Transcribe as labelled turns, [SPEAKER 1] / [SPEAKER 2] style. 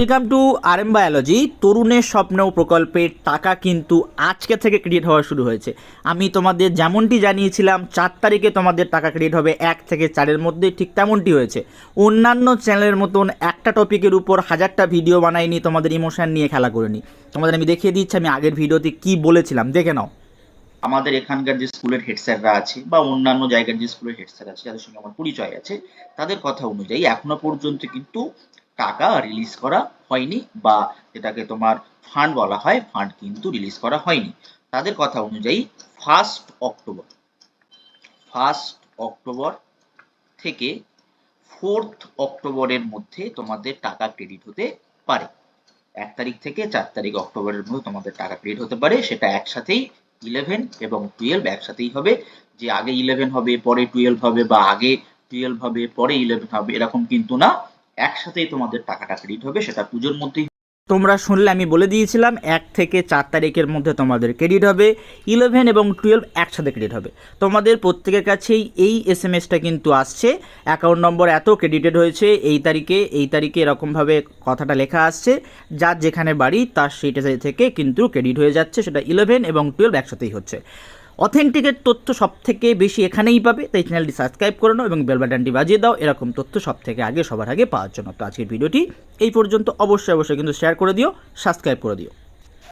[SPEAKER 1] Welcome to RM biology. তরুণের স্বপ্ন প্রকল্পের টাকা কিন্তু আজকে থেকে ক্রেডিট হওয়া শুরু হয়েছে। আমি তোমাদের যেমনটি জানিয়েছিলাম 4 তারিখে তোমাদের টাকা ক্রেডিট হবে 1 থেকে 4-এর মধ্যে, ঠিক তেমনটি হয়েছে। অন্যান্য চ্যানেলের মতন একটা টপিকের উপর হাজারটা ভিডিও বানাইনি, তোমাদের ইমোশন নিয়ে খেলা করিনি। তোমাদের আমি দেখিয়ে দিচ্ছি আমি আগের ভিডিওতে কি বলেছিলাম, দেখে নাও।
[SPEAKER 2] আমাদের এখানকার যে স্কুলের হেড স্যাররা আছে বা অন্যান্য জায়গার যে স্কুলের হেড স্যার আছে যাদের সঙ্গে আমার পরিচয় আছে, তাদের কথা অনুযায়ী এখনো পর্যন্ত কিন্তু টাকা রিলিজ করা হয়নি, বা যেটাকে তোমার ফান্ড বলা হয়, ফান্ড কিন্তু রিলিজ করা হয়নি। তাদের কথা অনুযায়ী ফার্স্ট অক্টোবর থেকে 4th অক্টোবরের মধ্যে তোমাদের টাকা ক্রেডিট হতে পারে। 1 তারিখ থেকে 4 তারিখ অক্টোবরের মধ্যে তোমাদের টাকা ক্রেডিট হতে পারে। সেটা একসাথেই 11 এবং 12 একসাথেই হবে। যে আগে 11 হবে পরে 12 হবে, বা আগে 12 হবে পরে 11 হবে, এরকম কিন্তু না। একসাথেই তোমাদের টাকাটা ক্রেডিট হবে, সেটা পুজোর মধ্যেই।
[SPEAKER 1] তোমরা শুনলে আমি বলে দিয়েছিলাম 1 থেকে 4 তারিখের মধ্যে তোমাদের ক্রেডিট হবে, 11 এবং 12 একসাথে ক্রেডিট হবে। তোমাদের প্রত্যেকের কাছেই এই এসএমএসটা কিন্তু আসছে, অ্যাকাউন্ট নম্বর এত ক্রেডিটেড হয়েছে এই তারিখে এরকমভাবে কথাটা লেখা আসছে। যার যেখানে বাড়ি তার সেইটা থেকে কিন্তু ক্রেডিট হয়ে যাচ্ছে, সেটা 11 এবং 12 একসাথেই হচ্ছে। অথেন্টিকের তথ্য সব থেকে বেশি এখানেই পাবে, তাই চ্যানেলটি সাবস্ক্রাইব করে নাও এবং বেল বাটনটি বাজিয়ে দাও এরকম তথ্য সব থেকে আগে সবার আগে পাওয়ার জন্য। তো আজকের ভিডিওটি এই পর্যন্ত, অবশ্যই কিন্তু শেয়ার করে দিও, সাবস্ক্রাইব করে দিও।